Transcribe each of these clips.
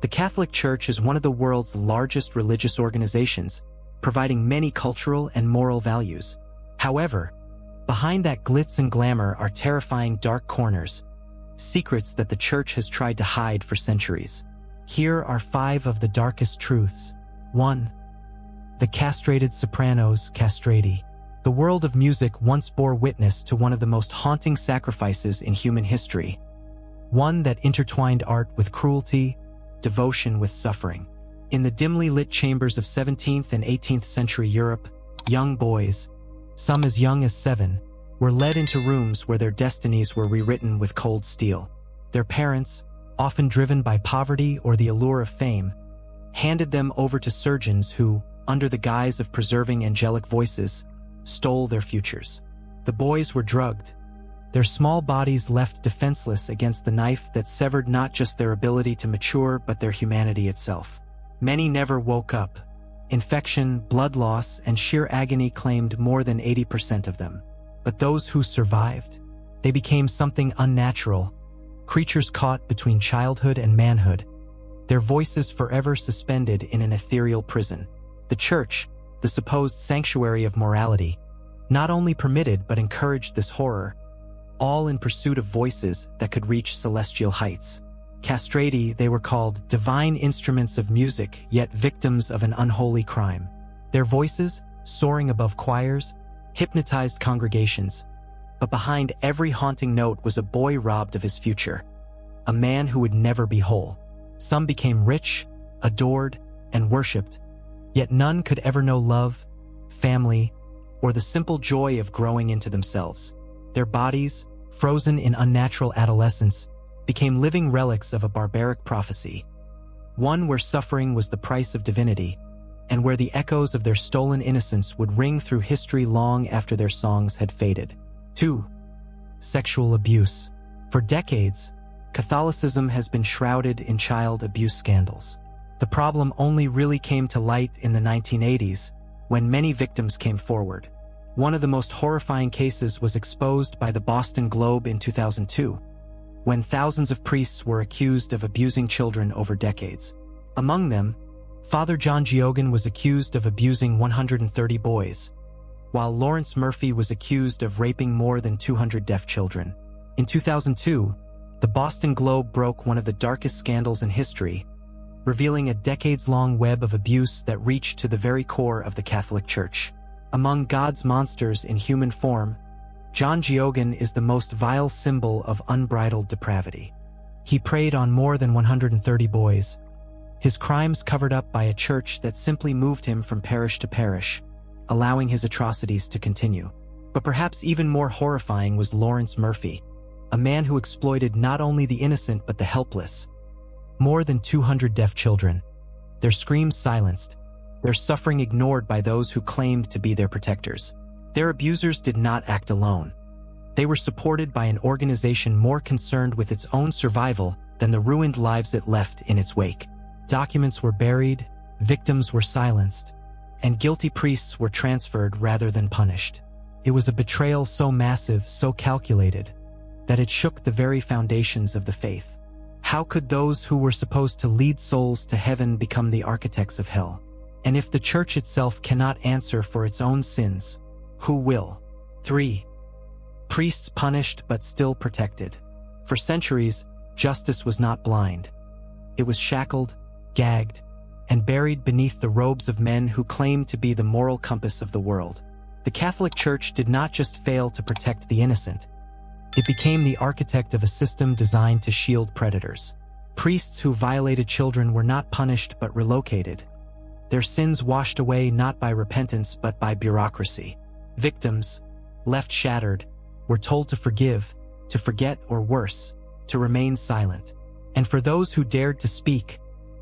The Catholic Church is one of the world's largest religious organizations, providing many cultural and moral values. However, behind that glitz and glamour are terrifying dark corners, secrets that the Church has tried to hide for centuries. Here are 5 of the darkest truths. 1. The castrated sopranos, castrati. The world of music once bore witness to one of the most haunting sacrifices in human history. One that intertwined art with cruelty, devotion with suffering. In the dimly lit chambers of 17th and 18th century Europe, young boys, some as young as 7, were led into rooms where their destinies were rewritten with cold steel. Their parents, often driven by poverty or the allure of fame, handed them over to surgeons who, under the guise of preserving angelic voices, stole their futures. The boys were drugged, their small bodies left defenseless against the knife that severed not just their ability to mature but their humanity itself. Many never woke up. Infection, blood loss, and sheer agony claimed more than 80% of them. But those who survived, they became something unnatural, creatures caught between childhood and manhood, their voices forever suspended in an ethereal prison. The Church, the supposed sanctuary of morality, not only permitted but encouraged this horror, all in pursuit of voices that could reach celestial heights. Castrati, they were called divine instruments of music, yet victims of an unholy crime. Their voices, soaring above choirs, hypnotized congregations, but behind every haunting note was a boy robbed of his future, a man who would never be whole. Some became rich, adored, and worshipped, yet none could ever know love, family, or the simple joy of growing into themselves. Their bodies, frozen in unnatural adolescence, became living relics of a barbaric prophecy, one where suffering was the price of divinity, and where the echoes of their stolen innocence would ring through history long after their songs had faded. 2. Sexual abuse. For decades, Catholicism has been shrouded in child abuse scandals. The problem only really came to light in the 1980s, when many victims came forward. One of the most horrifying cases was exposed by the Boston Globe in 2002, when thousands of priests were accused of abusing children over decades. Among them, Father John Geoghegan was accused of abusing 130 boys, while Lawrence Murphy was accused of raping more than 200 deaf children. In 2002, the Boston Globe broke one of the darkest scandals in history, revealing a decades-long web of abuse that reached to the very core of the Catholic Church. Among God's monsters in human form, John Geoghegan is the most vile symbol of unbridled depravity. He preyed on more than 130 boys, his crimes covered up by a church that simply moved him from parish to parish, allowing his atrocities to continue. But perhaps even more horrifying was Lawrence Murphy, a man who exploited not only the innocent but the helpless. More than 200 deaf children, their screams silenced, their suffering ignored by those who claimed to be their protectors. Their abusers did not act alone. They were supported by an organization more concerned with its own survival than the ruined lives it left in its wake. Documents were buried, victims were silenced, and guilty priests were transferred rather than punished. It was a betrayal so massive, so calculated, that it shook the very foundations of the faith. How could those who were supposed to lead souls to heaven become the architects of hell? And if the Church itself cannot answer for its own sins, who will? 3. Priests punished but still protected. For centuries, justice was not blind. It was shackled, gagged, and buried beneath the robes of men who claimed to be the moral compass of the world. The Catholic Church did not just fail to protect the innocent. It became the architect of a system designed to shield predators. Priests who violated children were not punished but relocated, their sins washed away not by repentance but by bureaucracy. Victims, left shattered, were told to forgive, to forget, or worse, to remain silent. And for those who dared to speak,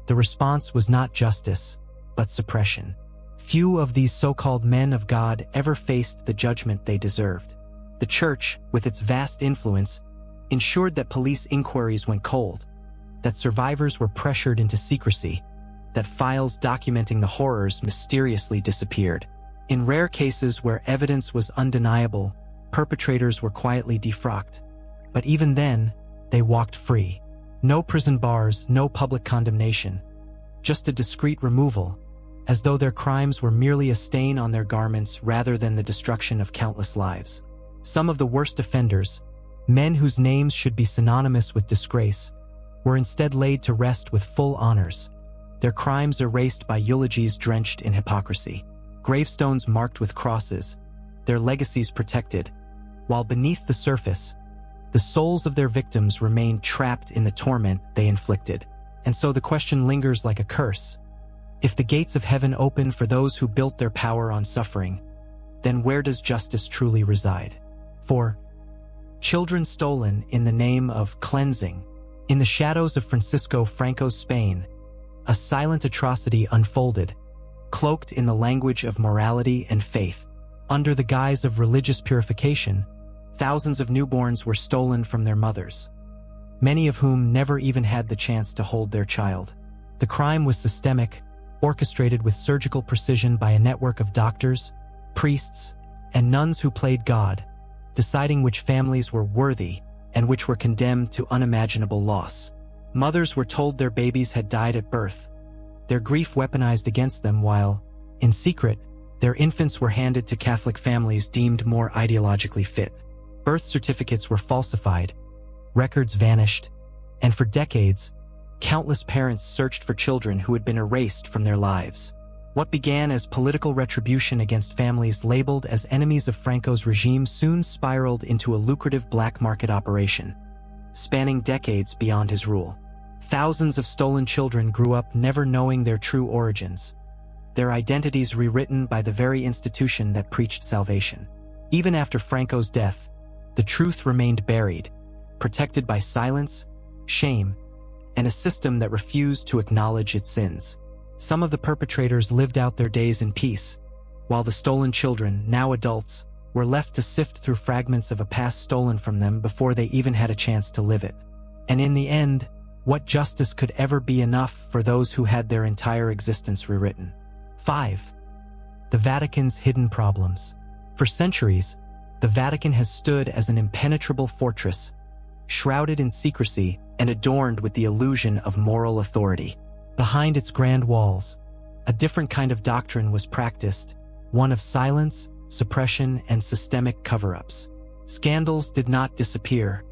the response was not justice, but suppression. Few of these so-called men of God ever faced the judgment they deserved. The Church, with its vast influence, ensured that police inquiries went cold, that survivors were pressured into secrecy, that files documenting the horrors mysteriously disappeared. In rare cases where evidence was undeniable, perpetrators were quietly defrocked. But even then, they walked free. No prison bars, no public condemnation. Just a discreet removal, as though their crimes were merely a stain on their garments rather than the destruction of countless lives. Some of the worst offenders, men whose names should be synonymous with disgrace, were instead laid to rest with full honors, their crimes erased by eulogies drenched in hypocrisy, gravestones marked with crosses, their legacies protected, while beneath the surface, the souls of their victims remained trapped in the torment they inflicted. And so the question lingers like a curse. If the gates of heaven open for those who built their power on suffering, then where does justice truly reside? For children stolen in the name of cleansing. In the shadows of Francisco Franco's Spain, a silent atrocity unfolded, cloaked in the language of morality and faith. Under the guise of religious purification, thousands of newborns were stolen from their mothers, many of whom never even had the chance to hold their child. The crime was systemic, orchestrated with surgical precision by a network of doctors, priests, and nuns who played God, deciding which families were worthy and which were condemned to unimaginable loss. Mothers were told their babies had died at birth, their grief weaponized against them, while, in secret, their infants were handed to Catholic families deemed more ideologically fit. Birth certificates were falsified, records vanished, and for decades, countless parents searched for children who had been erased from their lives. What began as political retribution against families labeled as enemies of Franco's regime soon spiraled into a lucrative black market operation, spanning decades beyond his rule. Thousands of stolen children grew up never knowing their true origins, their identities rewritten by the very institution that preached salvation. Even after Franco's death, the truth remained buried, protected by silence, shame, and a system that refused to acknowledge its sins. Some of the perpetrators lived out their days in peace, while the stolen children, now adults, were left to sift through fragments of a past stolen from them before they even had a chance to live it. And in the end, what justice could ever be enough for those who had their entire existence rewritten? 5. The Vatican's hidden problems. For centuries, the Vatican has stood as an impenetrable fortress, shrouded in secrecy and adorned with the illusion of moral authority. Behind its grand walls, a different kind of doctrine was practiced, one of silence, suppression, and systemic cover-ups. Scandals did not disappear.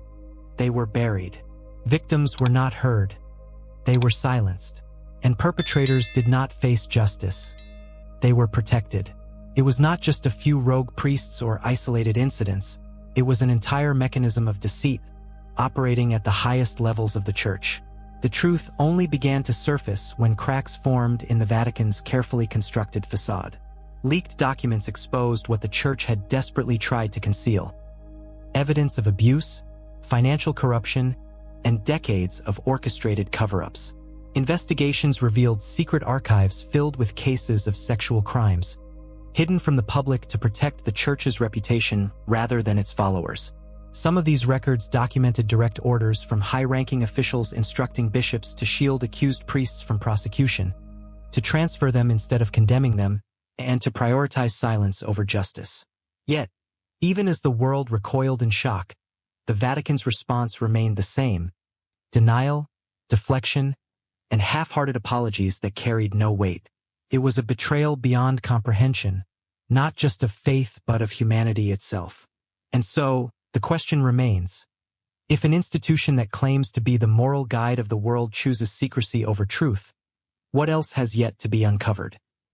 They were buried. Victims were not heard. They were silenced. And perpetrators did not face justice. They were protected. It was not just a few rogue priests or isolated incidents. It was an entire mechanism of deceit, operating at the highest levels of the Church. The truth only began to surface when cracks formed in the Vatican's carefully constructed facade. Leaked documents exposed what the Church had desperately tried to conceal: evidence of abuse, financial corruption, and decades of orchestrated cover-ups. Investigations revealed secret archives filled with cases of sexual crimes, hidden from the public to protect the Church's reputation rather than its followers. Some of these records documented direct orders from high-ranking officials instructing bishops to shield accused priests from prosecution, to transfer them instead of condemning them, and to prioritize silence over justice. Yet, even as the world recoiled in shock, the Vatican's response remained the same: denial, deflection, and half-hearted apologies that carried no weight. It was a betrayal beyond comprehension, not just of faith but of humanity itself. And so, the question remains: if an institution that claims to be the moral guide of the world chooses secrecy over truth, what else has yet to be uncovered?